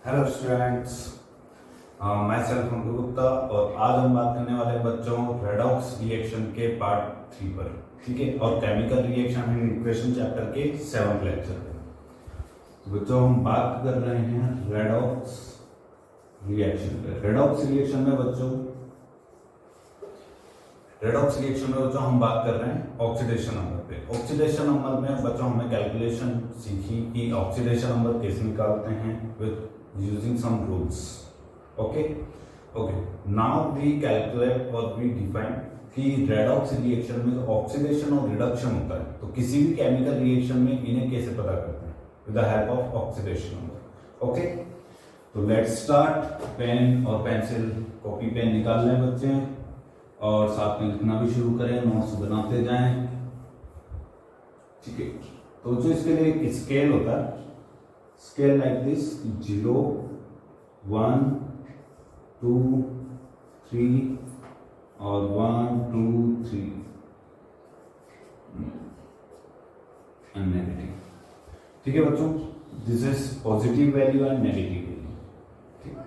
Hello students, मैं self अंकुर गुप्ता और आज हम बात करने वाले हैं बच्चों रेडॉक्स रिएक्शन के पार्ट 3 पर। ठीक है, और chemical reaction and equation chapter के 7th लेक्चर पर। तो बच्चों हम बात कर रहे हैं रेडॉक्स रिएक्शन पे। रेडॉक्स रिएक्शन में बच्चों हम बात कर रहे हैं ऑक्सीडेशन नंबर पे। ऑक्सीडेशन नंबर में बच्चों हमने कैलकुलेशन सीखी कि ऑक्सीडेशन नंबर कैसे निकालते हैं with using some rules. Okay. Now we calculate और we define कि रेडॉक्स रिएक्शन में ऑक्सीडेशन और रिडक्शन होता है, तो किसी भी केमिकल रिएक्शन में इन्हें कैसे पता करते हैं with the help of oxidation number. Okay, तो लेट्स स्टार्ट। पेन और पेंसिल कॉपी पेन निकाल लें बच्चे और साथ में लिखना भी शुरू करें, नोट्स बनाते जाएं। ठीक है, तो जो इसके लिए एक स्केल होता है, स्केल लाइक दिस 0 1 2 3 और 1 2 3 एंड नेगेटिव। ठीक है बच्चों, this is positive value and negative value. ठीक,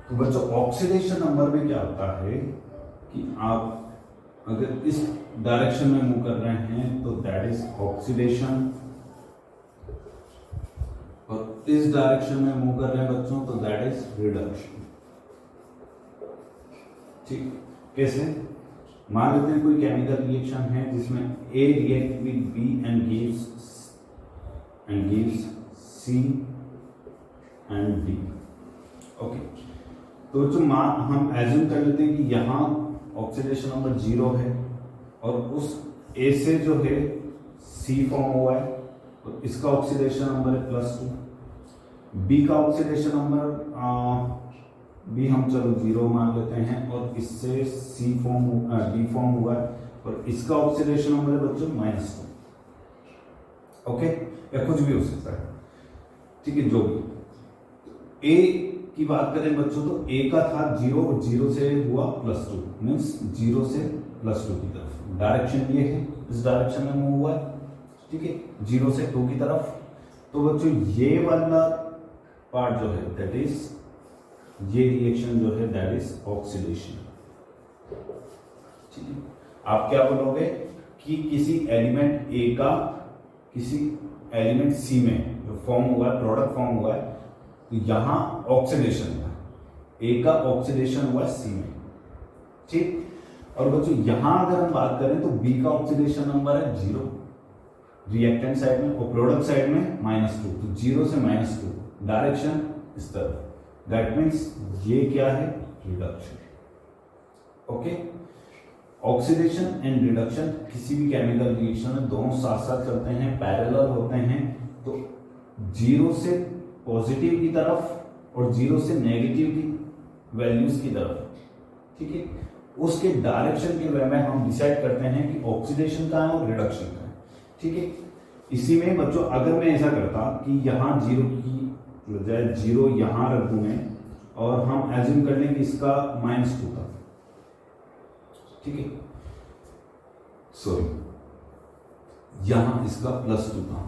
तो बच्चों ऑक्सीडेशन नंबर में क्या होता है कि आप अगर इस डायरेक्शन में मूव कर रहे हैं तो दैट इज ऑक्सीडेशन, और इस डायरेक्शन में मूव कर रहे हैं बच्चों तो दैट इज रिडक्शन। ठीक, कैसे? मान लेते हैं कोई केमिकल रिएक्शन है जिसमें A react with B and gives C and D। Okay, तो जो हम एज्यूम कर लेते हैं कि यहाँ ऑक्सीडेशन नंबर 0 है और उस A से जो है C फॉर्म हुआ है और इसका ऑक्सीडेशन नंबर है +2। B का ऑक्सीडेशन नंबर B हम चलो 0 मान लेते हैं और इससे D फॉर्म हुआ है और इसका ऑक्सीडेशन नंबर है बच्चों -2। ओके, या कुछ भी हो सकता है। ठीक है, जो भी A की बात करें बच्चों तो A का था 0 और 0 से हुआ +2, मीन्स 0 से +2 की तरफ। डायरेक्शन ये है, इस डायरेक्शन में मूव हुआ है। ठीक है, 0 से 2 की तरफ। तो बच्चों ये वाला पार्ट जो है दैट इज, ये रिएक्शन जो है दैट इज ऑक्सीडेशन। ठीक है, आप क्या बोलोगे कि किसी एलिमेंट A का किसी एलिमेंट C में जो फॉर्म हुआ है, प्रोडक्ट फॉर्म हुआ है, तो यहां ऑक्सीडेशन हुआ है। A का ऑक्सीडेशन हुआ है C में। ठीक, और बच्चों यहां अगर हम बात करें तो B का ऑक्सीडेशन नंबर है 0 रिएक्टेंट साइड में और प्रोडक्ट साइड में -2, तो 0 से -2 डायरेक्शन इस तरफ। दैट मीन्स ये क्या है, reduction. Okay, oxidation and reduction किसी भी केमिकल रिएक्शन में दोनों साथ साथ चलते हैं, पैरेलल होते हैं। तो 0 से पॉजिटिव की तरफ और 0 से नेगेटिव की वैल्यूज की तरफ। ठीक है, उसके डायरेक्शन के वे में हम डिसाइड करते हैं कि ऑक्सीडेशन का है और रिडक्शन का है। ठीक है, इसी में बच्चों अगर मैं ऐसा करता कि यहाँ 0 की बजाय 0 यहां रख दूं मैं और हम एज्यूम कर लें कि इसका -2 था। ठीक है, सॉरी यहां इसका +2 था।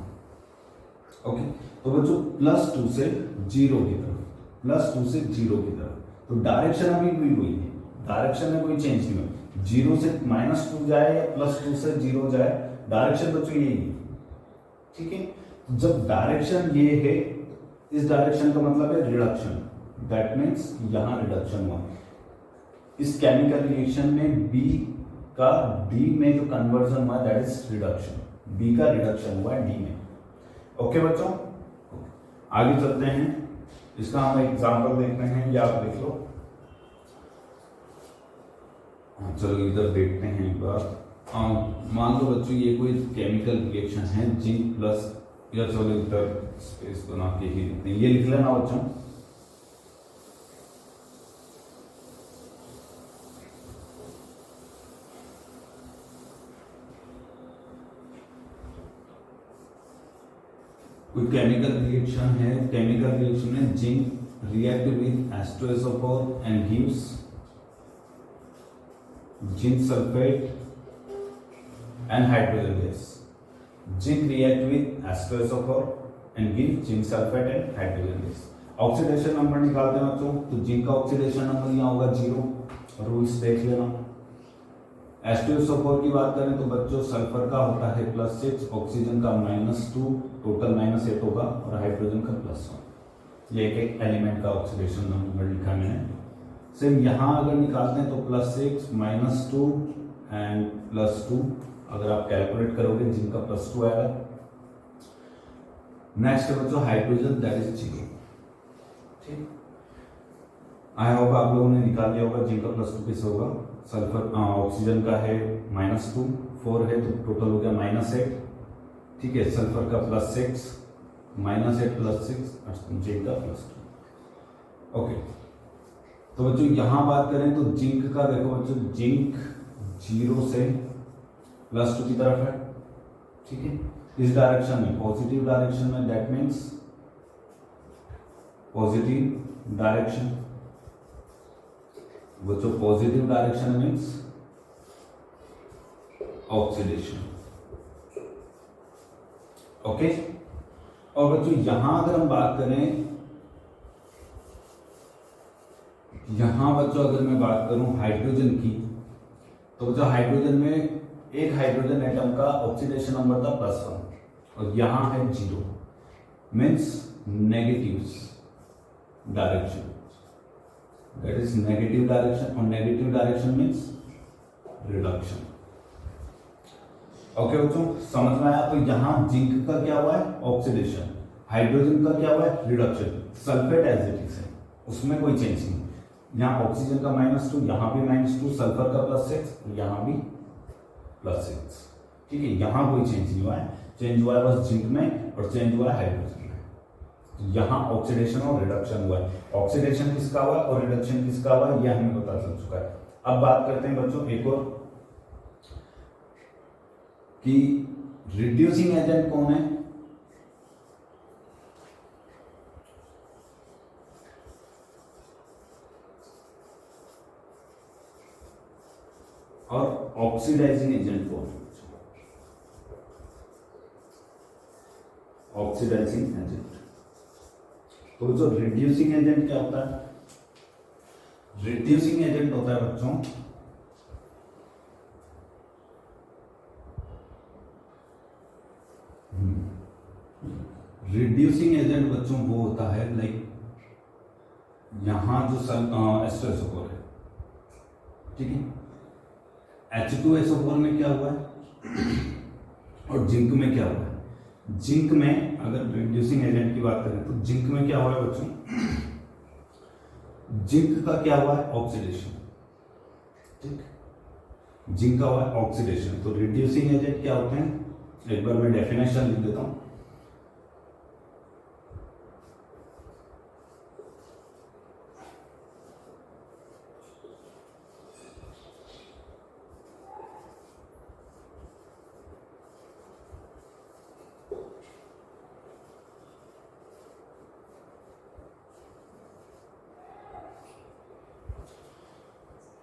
ओके, तो बच्चों +2 से 0 की तरफ, +2 से 0 की तरफ। तो डायरेक्शन अभी भी वही है, डायरेक्शन में कोई चेंज नहीं हुआ। 0 से -2 जाए या +2 से 0 जाए, डायरेक्शन बच्चों यही है। ठीक है, जब डायरेक्शन ये है, इस डायरेक्शन का मतलब है रिडक्शन। दैट मीन्स यहां रिडक्शन हुआ। इस केमिकल रिएक्शन में B का D में जो कन्वर्जन हुआ दैट इज रिडक्शन। B का रिडक्शन हुआ D में। ओके बच्चों, आगे चलते हैं। इसका हम एग्जांपल देखते हैं, या आप देख लो। चलो इधर देखते हैं एक बार। मान लो बच्चों ये कोई केमिकल रिएक्शन है जिंक प्लस, या चलो इधर स्पेस बना के ही लिखते हैं। ये लिख लेना बच्चों। कोई केमिकल रिएक्शन है, केमिकल रिएक्शन में zinc react with H2SO4 and gives zinc sulphate and hydrogen gas. Zinc react with H2SO4 and give zinc sulfate and hydrogen gas. Oxidation number निकालते हैं बच्चों, तो जिंक का ऑक्सीडेशन नंबर यहाँ होगा 0, rules देख लेना। H2SO4 की बात करें तो बच्चों सल्फर का होता है +6, ऑक्सीजन का -2, टोटल -8 होगा, और हाइड्रोजन का +1। ये एक एलिमेंट का ऑक्सीडेशन नंबर लिखा है मैंने। सेम यहाँ अगर निकालते हैं तो +6 -2 एंड +2, अगर आप कैलकुलेट करोगे जिनका +2 आएगा। नेक्स्ट है बच्चों हाइड्रोजन, दैट इज 0। ठीक, आई होप आप लोगों ने निकाल लिया होगा जिनका +2 किस होगा। सल्फर ऑक्सीजन का है -2, 4 है तो टोटल हो गया -8। ठीक है, सल्फर का +6, -8 +6, जिंक का +2। ओके, तो बच्चों यहां बात करें तो जिंक का देखो बच्चों, जिंक 0 से +2 की तरफ है। ठीक है, इस डायरेक्शन में, पॉजिटिव डायरेक्शन में, दैट मीन्स पॉजिटिव डायरेक्शन। बच्चों positive direction means oxidation. Okay, और बच्चों यहां अगर हम बात करें, यहां बच्चों अगर मैं बात करूं हाइड्रोजन की, तो बच्चों हाइड्रोजन में एक हाइड्रोजन एटम का ऑक्सीडेशन नंबर था +1 और यहां है 0, means negative direction, that is negative direction, और negative direction means reduction. Okay बच्चों, समझ में आया। तो यहां जिंक का क्या हुआ है, ऑक्सीडेशन, हाइड्रोजन का क्या हुआ है, reduction. Sulphate as it is है, उसमें कोई चेंज नहीं। यहाँ ऑक्सीजन का -2, यहाँ भी -2, सल्फर का +6, यहाँ भी +6। ठीक है, यहाँ कोई चेंज नहीं हुआ है, चेंज हुआ है बस जिंक में और चेंज हुआ है हाइड्रोजन में। तो यहाँ ऑक्सीडेशन और रिडक्शन हुआ है। ऑक्सीडेशन किसका हुआ और रिडक्शन किसका हुआ, यह हमें पता चल चुका है। अब बात करते हैं बच्चों एक और, कि रिड्यूसिंग एजेंट कौन है। और ऑक्सीडाइजिंग एजेंट कौन है। ऑक्सीडाइजिंग एजेंट, तो जो रिड्यूसिंग एजेंट क्या होता है, रिड्यूसिंग एजेंट होता है बच्चों रिड्यूसिंग एजेंट बच्चों वो होता है लाइक, यहां जो H2SO4 है, ठीक है, H2SO4 में क्या हुआ है और जिंक में क्या हुआ है। जिंक में अगर रिड्यूसिंग एजेंट की बात करें तो जिंक में क्या हुआ है बच्चों, जिंक का क्या हुआ है, ऑक्सीडेशन। ठीक, जिंक का हुआ है ऑक्सीडेशन। तो रिड्यूसिंग एजेंट क्या होते हैं, एक बार मैं डेफिनेशन लिख देता हूं।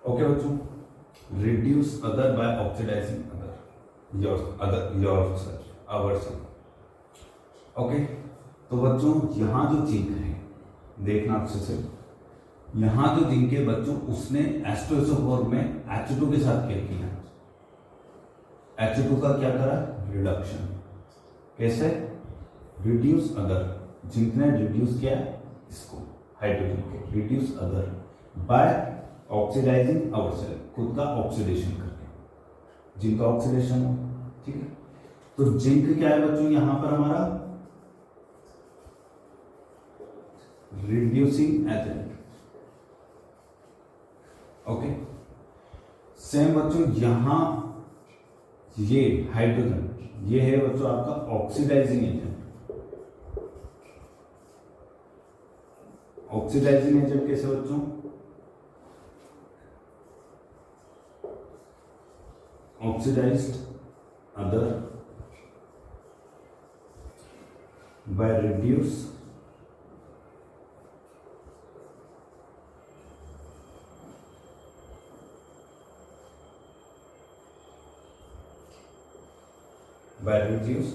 ओके बच्चों, reduce other by oxidising other, yourself, ourselves. Okay, तो बच्चों यहां जो जिंक है, देखना अच्छे से, यहां जो जिंक है बच्चों, उसने H2SO4 में H2 के साथ क्या किया, H2 का क्या करा, रिडक्शन। कैसे, रिड्यूस अदर, जिंक ने रिड्यूस किया इसको, हाइड्रोजन को, reduce other by oxidising ourselves, खुद का ऑक्सीडेशन करके, जिंक का ऑक्सीडेशन हो। ठीक है, तो जिंक क्या है बच्चों यहां पर हमारा रिड्यूसिंग एजेंट। ओके, सेम बच्चों यहां ये हाइड्रोजन, ये है बच्चों आपका ऑक्सीडाइजिंग एजेंट। ऑक्सीडाइजिंग एजेंट कैसे बच्चों, oxidized other by reduce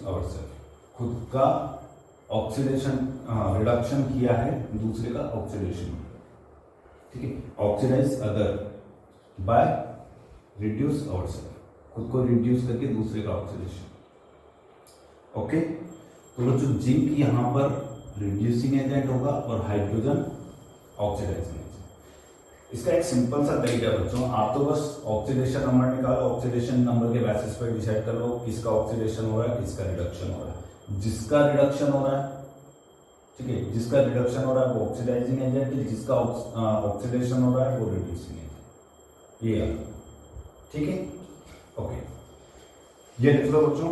ourselves, खुद का ऑक्सीडेशन रिडक्शन किया है, दूसरे का ऑक्सीडेशन, ठीक है। Oxidise other by reduce ourselves, खुद को रिड्यूस करके दूसरे का ऑक्सीडेशन। ओके, तो बच्चों जिंक यहाँ पर रिड्यूसिंग एजेंट होगा और हाइड्रोजन ऑक्सीडाइजिंग एजेंट। इसका एक सिंपल सा तरीका है बच्चों, आप तो बस ऑक्सीडेशन नंबर निकालो, ऑक्सीडेशन नंबर के बेसिस पर डिसाइड कर लो किसका ऑक्सीडेशन हो रहा है, किसका रिडक्शन हो रहा है। जिसका रिडक्शन हो रहा है, ठीक है, जिसका रिडक्शन हो रहा है वो ऑक्सीडाइजिंग एजेंट है, जिसका ऑक्सीडेशन हो रहा है वो रिड्यूसिंग एजेंट। ये ठीक है, ओके, ये लिख लो बच्चों।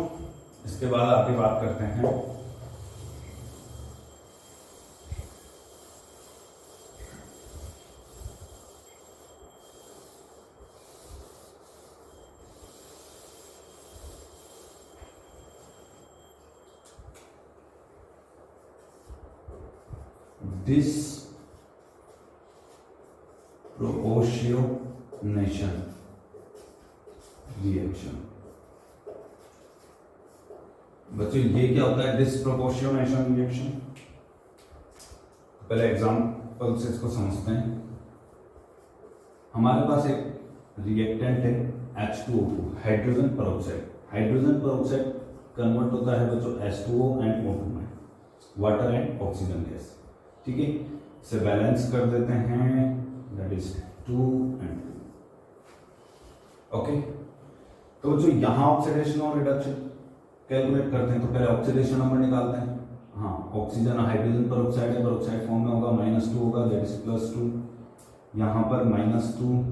इसके बाद आगे बात करते हैं disproportionation रिएक्शन। बच्चों ये क्या होता है डिस्प्रोपोर्शनेशन रिएक्शन? पहले एग्जांपल से इसको समझते हैं। हमारे पास एक रिएक्टेंट है H2O2, hydrogen peroxide. Hydrogen peroxide convert होता है बच्चों H2O एंड O2 में, वाटर एंड ऑक्सीजन गैस, ठीक है। इसे बैलेंस कर देते हैं, दैट इज 2 and 2। ओके, तो जो यहां ऑक्सीडेशन और रिडक्शन कैलकुलेट करते हैं तो पहले ऑक्सीडेशन नंबर निकालते हैं। हाँ, ऑक्सीजन हाइड्रोजन पेरोक्साइड है, पेरोक्साइड फॉर्म में होगा, -2 होगा, दैट इज +2। यहां पर -2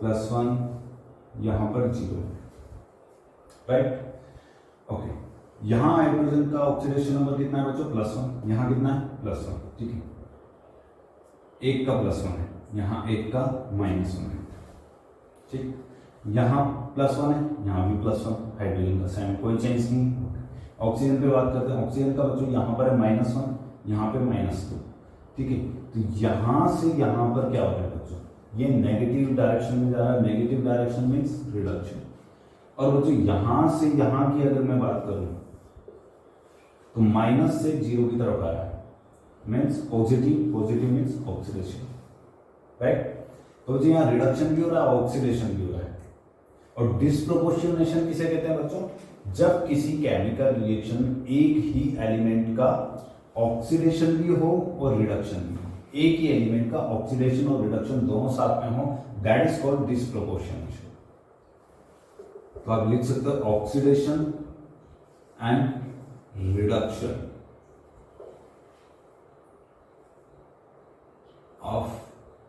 +1, यहां पर 0, राइट। ओके, यहां हाइड्रोजन का ऑक्सीडेशन नंबर कितना है बच्चों? +1। यहां कितना है? +1, ठीक है। एक का +1 है, यहां एक का -1 है, ठीक। यहाँ +1 है, यहाँ भी +1, हाइड्रोजन का सेम, कोई चेंज नहीं। ऑक्सीजन पे बात करते हैं। ऑक्सीजन का बच्चों यहाँ पर है -1, यहाँ पे -2, ठीक है। तो यहाँ से यहाँ पर क्या हो रहा है बच्चों? ये नेगेटिव डायरेक्शन में जा रहा है। Negative direction means reduction. और बच्चों यहाँ से यहाँ की अगर मैं बात करूँ तो माइनस से 0 की तरफ आ रहा है, means positive. Positive means oxidation, right. तो जी यहाँ रिडक्शन भी हो रहा है, ऑक्सीडेशन भी हो रहा है। और डिस्प्रोपोर्शनेशन किसे कहते हैं बच्चों? जब किसी केमिकल रिएक्शन में एक ही एलिमेंट का ऑक्सीडेशन भी हो और रिडक्शन भी हो, एक ही एलिमेंट का ऑक्सीडेशन और रिडक्शन दोनों साथ में हो, दैट इज कॉल्ड डिस्प्रोपोर्शनेशन। तो आप लिख सकते हो oxidation and reduction of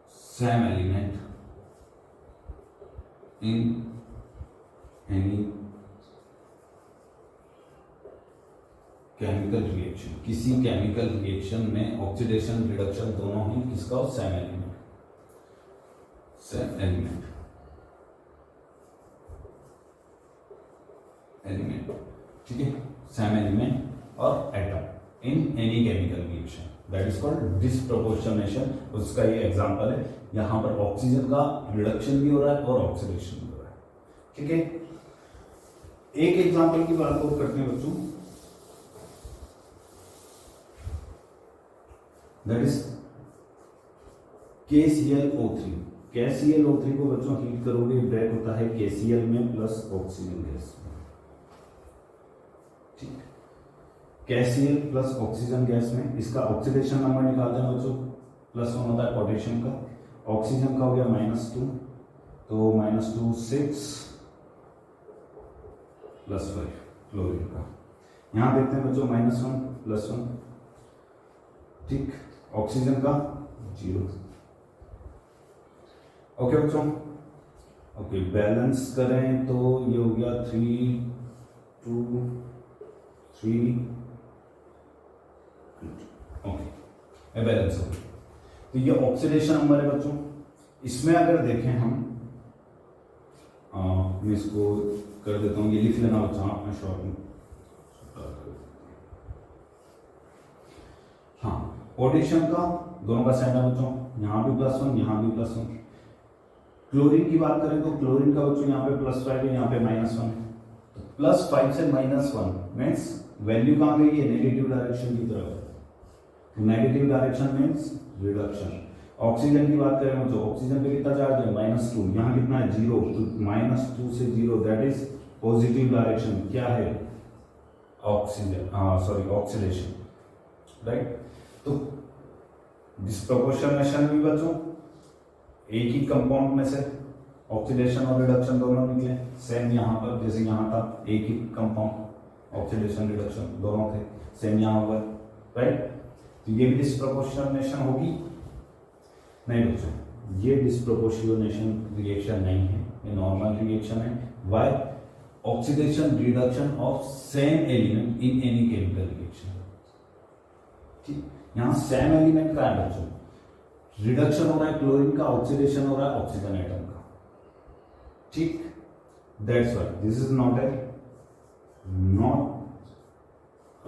same element in any chemical reaction. किसी केमिकल रिएक्शन में ऑक्सीडेशन रिडक्शन दोनों ही किसका हो? सेम एलिमेंट, सेम एलिमेंट, ठीक है, सेम एलिमेंट और atom in any chemical reaction, that is called disproportionation. उसका ये एग्जांपल है। यहां पर ऑक्सीजन का रिडक्शन भी हो रहा है और ऑक्सीडेशन भी हो रहा है, ठीक है। एक एग्जांपल की बात और करते हैं बच्चों, दैट इज KClO3। KClO3 को बच्चों हीट करोगे, ब्रेक होता है KCl में प्लस ऑक्सीजन गैस, ठीक। KCl प्लस ऑक्सीजन गैस में इसका ऑक्सीडेशन नंबर निकालते हैं बच्चों। +1 होता है पोटेशियम का, ऑक्सीजन का हो गया -2, तो -2 6 +5 क्लोरीन का। यहां देखते हैं बच्चों -1 +1, ठीक। ऑक्सीजन का 0। ओके बच्चों, ओके, बैलेंस करें तो ये हो गया 3 2 3, ओके, बैलेंस हो गया। तो ये ऑक्सीडेशन नंबर है बच्चों। इसमें अगर देखें हम, मैं इसको कर देता हूँ, ये लिख लेना बच्चों अपने शॉर्ट में। हाँ, पोटेशियम का दोनों का सेम है बच्चों, यहाँ भी +1, यहाँ भी +1। क्लोरीन की बात करें तो क्लोरीन का बच्चों यहाँ पे +5 है, यहाँ पे -1 है। तो +5 से -1 मीन्स वैल्यू कहाँ गई है? नेगेटिव डायरेक्शन की तरफ। Negative direction means reduction. Oxygen की बात करें तो ऑक्सीजन पे कितना चार्ज है -2, यहाँ कितना है 0, तो -2 से 0 दैट इज पॉजिटिव डायरेक्शन। क्या है ऑक्सीजन, सॉरी ऑक्सीडेशन, राइट। तो डिस्प्रोपोर्शनेशन भी बच्चों एक ही कंपाउंड में से ऑक्सीडेशन और रिडक्शन दोनों निकले, सेम यहाँ पर जैसे यहाँ था एक ही कंपाउंड, ऑक्सीडेशन रिडक्शन दोनों थे, सेम यहाँ हुआ, राइट। तो ये भी डिस्प्रोपोर्शनेशन होगी नहीं बच्चों, ये डिस्प्रोपोर्शनेशन रिएक्शन नहीं है, ये नॉर्मल रिएक्शन है। Why? Oxidation reduction of same element in any chemical reaction. ठीक, यहाँ सेम एलिमेंट का है बच्चों, रिडक्शन हो रहा है क्लोरीन का, ऑक्सीडेशन हो रहा है ऑक्सीजन एटम का। ठीक, that's why this is not a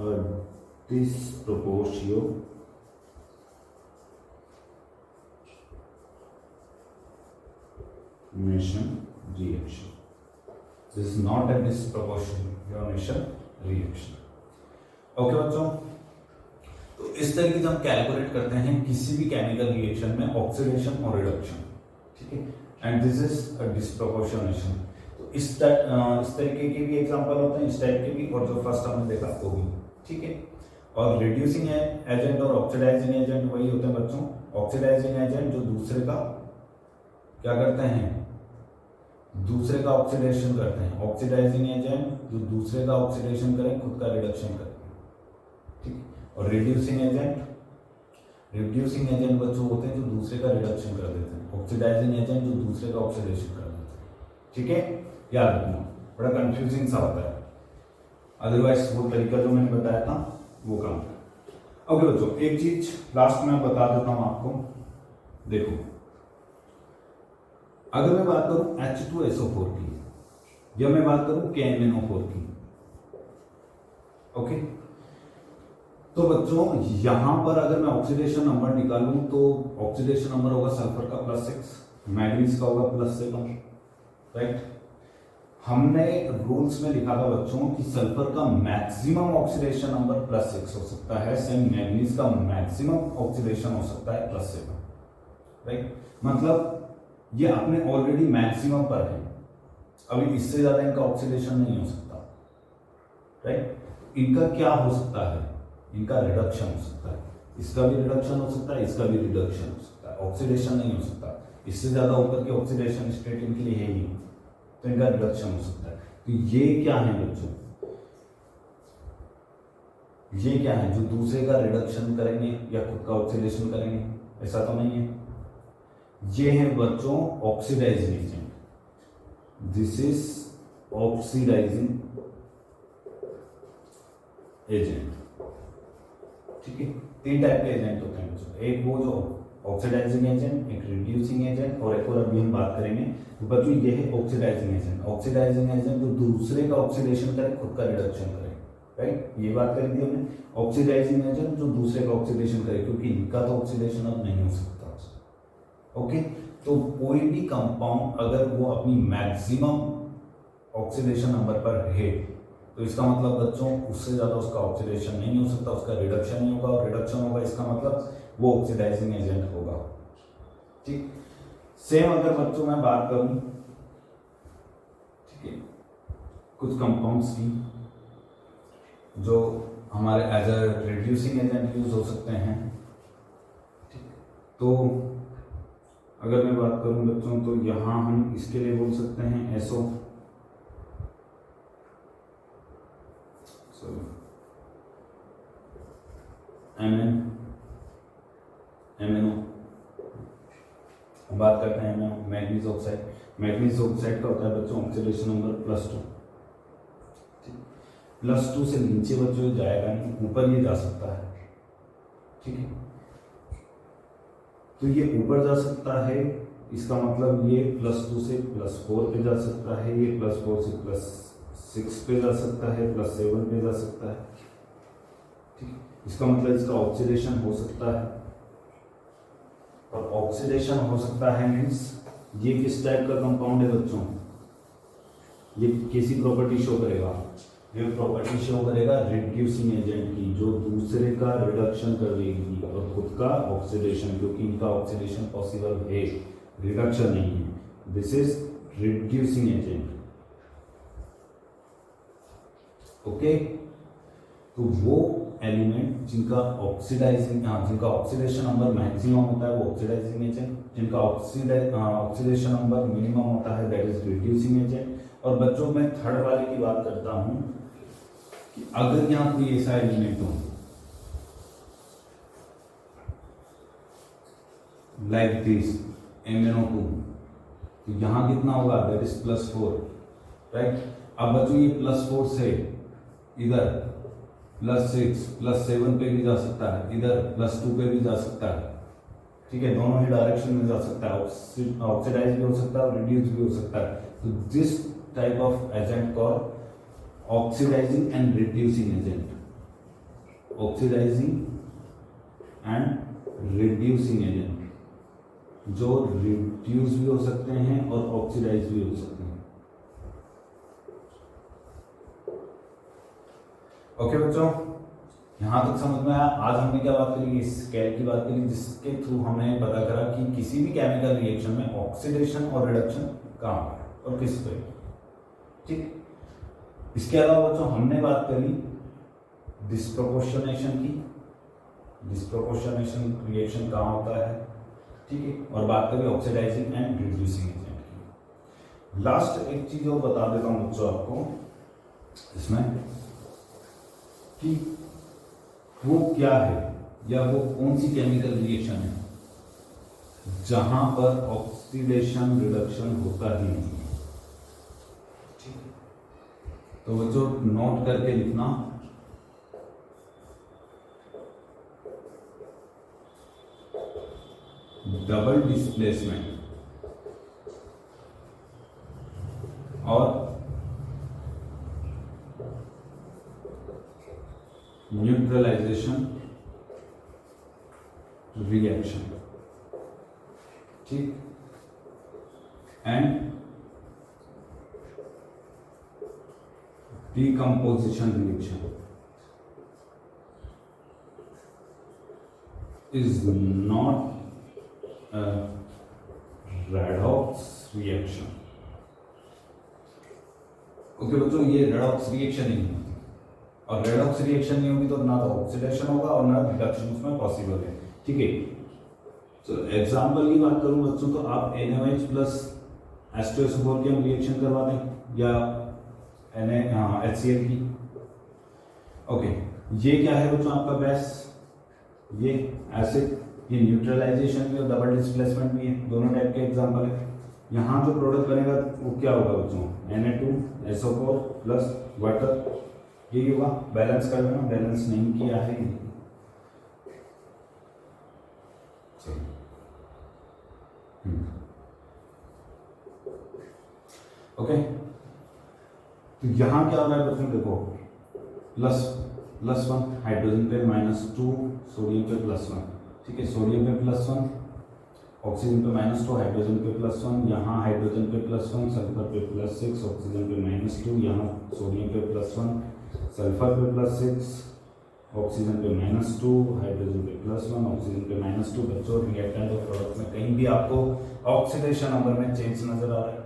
disproportionation reaction. This is not a disproportionation reaction. Okay बच्चों, तो इस तरीके से हम कैलकुलेट करते हैं किसी भी केमिकल रिएक्शन में ऑक्सीडेशन और रिडक्शन, ठीक है, and this is a disproportionation. तो इस तरीके के भी एग्जांपल होते हैं, इस टाइप के भी, और जो फर्स्ट हमने देखा वो भी, ठीक है। और रिड्यूसिंग एजेंट और ऑक्सीडाइजिंग एजेंट वही होते हैं बच्चों। ऑक्सीडाइजिंग एजेंट जो दूसरे का क्या करते हैं, दूसरे का ऑक्सीडेशन करते हैं। ऑक्सीडाइजिंग एजेंट जो दूसरे का ऑक्सीडेशन करें, खुद का रिडक्शन करें, ठीक। और रिड्यूसिंग एजेंट बच्चों होते हैं जो दूसरे का रिडक्शन कर देते हैं। ऑक्सीडाइजिंग एजेंट जो दूसरे का ऑक्सीडेशन कर देते हैं, ठीक है। याद रखना, बड़ा कंफ्यूजिंग सा होता है, अदरवाइज वो तरीका जो मैंने बताया था वो काम है। ओके बच्चों, एक चीज लास्ट में बता देता हूं आपको, देखो अगर मैं बात करूं H2SO4 की या मैं बात करूं KMnO4 की, ओके, तो बच्चों यहां पर अगर मैं ऑक्सीडेशन नंबर निकालूं तो ऑक्सीडेशन नंबर होगा सल्फर का +6, मैग्नीज का होगा +7, राइट। हमने रूल्स में लिखा था बच्चों कि सल्फर का मैक्सिमम ऑक्सीडेशन नंबर +6 हो सकता है, सेम मैग्नीज का मैक्सिमम ऑक्सीडेशन हो सकता है +7, राइट। मतलब ये अपने ऑलरेडी मैक्सिमम पर है, अभी इससे ज्यादा इनका ऑक्सीडेशन नहीं हो सकता, राइट। इनका क्या हो सकता है, इनका रिडक्शन हो सकता है, इसका भी रिडक्शन हो सकता है, इसका भी रिडक्शन हो सकता है, ऑक्सीडेशन नहीं हो सकता। इससे ज्यादा ऊपर के ऑक्सीडेशन स्टेट इनके लिए है ही नहीं, तो इनका रिडक्शन हो सकता है। तो ये क्या है बच्चों, ये क्या है जो दूसरे का रिडक्शन करेंगे या खुद का ऑक्सीडेशन kरेंगे, ऐसा तो नहीं है। ये है बच्चों oxidising agent, this is oxidising agent, ठीक है। 3 टाइप के एजेंट होते हैं बच्चों, एक वो जो ऑक्सीडाइजिंग एजेंट, एक रिड्यूसिंग एजेंट, और एक और अभी हम बात करेंगे। तो बच्चों ये है ऑक्सीडाइजिंग एजेंट। ऑक्सीडाइजिंग एजेंट जो दूसरे का ऑक्सीडेशन करे, खुद का रिडक्शन करे, राइट, ये बात कर दी हमने। ऑक्सीडाइजिंग एजेंट जो दूसरे का ऑक्सीडेशन करे, क्योंकि इनका तो ऑक्सीडेशन अब नहीं हो सकता, ओके। तो कोई भी कंपाउंड अगर वो अपनी मैक्सिमम ऑक्सीडेशन नंबर पर है, तो इसका मतलब बच्चों उससे ज्यादा उसका ऑक्सीडेशन नहीं हो सकता, उसका रिडक्शन नहीं होगा, और रिडक्शन होगा इसका मतलब वो ऑक्सीडाइजिंग एजेंट होगा, ठीक। सेम अगर बच्चों मैं बात करूं, ठीक है, कुछ कंपाउंड्स की जो हमारे as a reducing agent use हो सकते हैं, ठीक। तो अगर मैं बात करूं बच्चों तो यहां हम इसके लिए बोल सकते हैं SO, MnO, बात करते हैं MnO, manganese oxide. Manganese oxide का होता है बच्चों ऑक्सीडेशन नंबर +2, +2 से नीचे बच्चों जाएगा नहीं, ऊपर ये जा सकता है, ठीक है। तो ये ऊपर जा सकता है, इसका मतलब ये +2 से +4 पे जा सकता है, ये +4 से +6 पे जा सकता है, +7 पे जा सकता है, ठीक। इसका मतलब इसका ऑक्सीडेशन हो सकता है, और ऑक्सीडेशन हो सकता है मीन्स ये किस टाइप का कंपाउंड है बच्चों, ये कैसी प्रॉपर्टी शो करेगा, ये प्रॉपर्टी शो करेगा रिड्यूसिंग एजेंट की, जो दूसरे का रिडक्शन कर देगी और खुद का ऑक्सीडेशन, क्योंकि इनका ऑक्सीडेशन पॉसिबल है, रिडक्शन नहीं है। This is reducing agent. Okay, तो वो एलिमेंट जिनका ऑक्सीडेशन नंबर मैक्सिमम होता है वो ऑक्सीडाइजिंग एजेंट, जिनका ऑक्सीडेशन नंबर मिनिमम होता है दैट इज रिड्यूसिंग एजेंट। और बच्चों में थर्ड वाले की बात करता हूं कि अगर यहां कोई ऐसा एलिमेंट हो लाइक दिस MnO2, तो यहां कितना होगा दैट इज +4, राइट। अब बच्चों ये +4 से इधर +6 +7 पे भी जा सकता है, इधर +2 पे भी जा सकता है, ठीक है, दोनों ही डायरेक्शन में जा सकता है, ऑक्सीडाइज भी हो सकता है और रिड्यूस भी हो सकता है। तो this type of agent called oxidising and reducing agent, oxidising and reducing agent, जो रिड्यूस भी हो सकते हैं और ऑक्सीडाइज भी हो सकते हैं। ओके बच्चों, यहां तक समझ में आया। आज हमने क्या बात करी, स्केल की बात करी, जिसके थ्रू हमने पता करा कि किसी भी केमिकल रिएक्शन में ऑक्सीडेशन और रिडक्शन कहां पर है और किस पे, ठीक। इसके अलावा बच्चों हमने बात करी डिस्प्रोपोर्शनेशन की, डिस्प्रोपोर्शनेशन रिएक्शन कहां होता है, ठीक है, और बात करी ऑक्सीडाइजिंग एंड रिड्यूसिंग एजेंट की। लास्ट एक चीज और बता देता हूं बच्चों आपको इसमें कि वो क्या है या वो कौन सी केमिकल रिएक्शन है जहां पर ऑक्सीडेशन रिडक्शन होता ही नहीं है, ठीक है। तो बच्चों नोट करके लिखना, डबल डिस्प्लेसमेंट और न्यूट्रलाइजेशन रिएक्शन, ठीक, and decomposition reaction is not a redox reaction। Okay बच्चों, ये रेडॉक्स रिएक्शन नहीं होती, और रेडॉक्स रिएक्शन नहीं होगी तो ना तो ऑक्सीडेशन होगा और ना रिडक्शन उसमें पॉसिबल है, ठीक है। तो एग्जांपल की बात करूं बच्चों तो आप NaOH प्लस H2SO4 की हम रिएक्शन करवा दें या HCl की। ओके, ये क्या है बच्चों आपका बेस, ये एसिड, ये न्यूट्रलाइजेशन भी और डबल डिस्प्लेसमेंट भी है, दोनों टाइप के एग्जांपल है। यहाँ जो प्रोडक्ट बनेगा वो क्या होगा बच्चों, Na2SO4 प्लस वाटर, यही होगा। बैलेंस कर लेना, बैलेंस नहीं किया है ओके। तो यहां क्या हो रहा है बच्चों, देखो +1 हाइड्रोजन पे -2, सोडियम पे +1, ठीक है, सोडियम पे +1, ऑक्सीजन पे -2, हाइड्रोजन पे +1, यहाँ हाइड्रोजन पे +1, सल्फर पे +6, ऑक्सीजन पे -2, यहाँ सोडियम पे +1, सल्फर पे +6, ऑक्सीजन पे -2, हाइड्रोजन पे +1, ऑक्सीजन पे -2। बच्चों रिएक्टेंट और प्रोडक्ट में कहीं भी आपको ऑक्सीडेशन नंबर में चेंज नजर आ रहा है,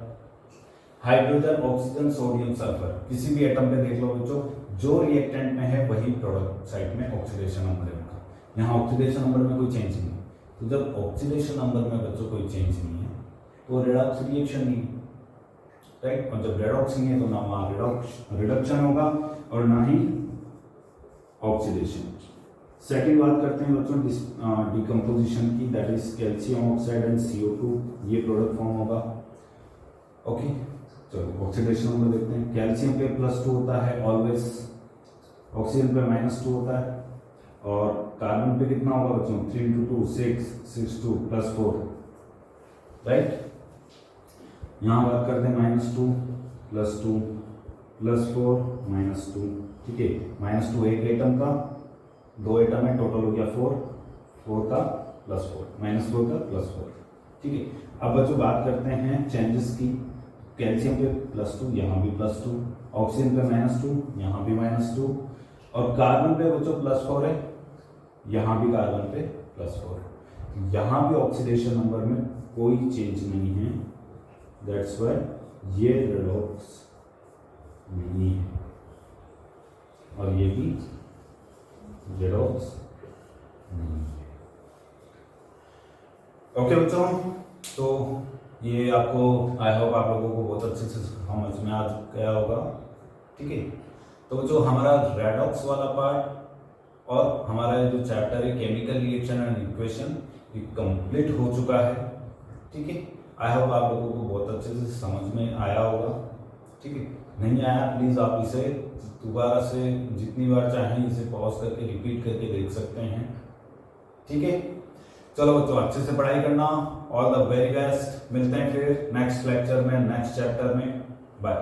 हाइड्रोजन, ऑक्सीजन, सोडियम, सल्फर, किसी भी एटम पे देख लो बच्चों, जो रिएक्टेंट में है वही प्रोडक्ट साइड में ऑक्सीडेशन नंबर है उनका। यहाँ ऑक्सीडेशन नंबर में कोई चेंज नहीं है, तो जब ऑक्सीडेशन नंबर में बच्चों कोई चेंज नहीं है तो रेडॉक्स रिएक्शन नहीं है, राइट। और जब रेडॉक्स नहीं है तो ना वहाँ रिडक्शन होगा और ना ही ऑक्सीडेशन। सेकंड बात करते हैं बच्चों डिकम्पोजिशन की, that is calcium oxide and CO2, ये प्रोडक्ट फॉर्म होगा। ओके, चलो ऑक्सीडेशन नंबर देखते हैं। कैल्शियम पे +2 होता है ऑलवेज, ऑक्सीजन पे -2 होता है, और कार्बन पे कितना होगा बच्चों, 3 × 2 6 6 2 +4, राइट। यहाँ बात करते हैं -2 +2 +4 -2, ठीक है, -2 एक एटम का, 2 एटम है, टोटल हो गया 4 का +4, -4 का +4, ठीक है। अब बच्चों बात करते हैं चेंजेस की, कैल्शियम पे +2, यहाँ भी +2, ऑक्सीजन पे -2, यहाँ भी -2, और कार्बन पे बच्चों +4 है, यहाँ भी कार्बन पे +4 है। यहाँ भी ऑक्सीडेशन नंबर में कोई चेंज नहीं है, दैट्स वाई ये रेडॉक्स नहीं है, और ये भी रेडॉक्स नहीं है। ओके बच्चों, तो ये आपको आई होप आप लोगों को बहुत अच्छे से समझ में आ गया होगा, ठीक है। तो जो हमारा रेडॉक्स वाला पार्ट और हमारा जो चैप्टर है केमिकल रिएक्शन एंड इक्वेशन, ये कंप्लीट हो चुका है, ठीक है। आई होप आप लोगों को बहुत अच्छे से समझ में आया होगा, ठीक है। नहीं आया प्लीज़ आप इसे दोबारा से जितनी बार चाहें इसे पॉज करके रिपीट करके देख सकते हैं, ठीक है। चलो बच्चों अच्छे से पढ़ाई करना, ऑल द वेरी बेस्ट। मिलते हैं फिर नेक्स्ट लेक्चर में, नेक्स्ट चैप्टर में। बाय।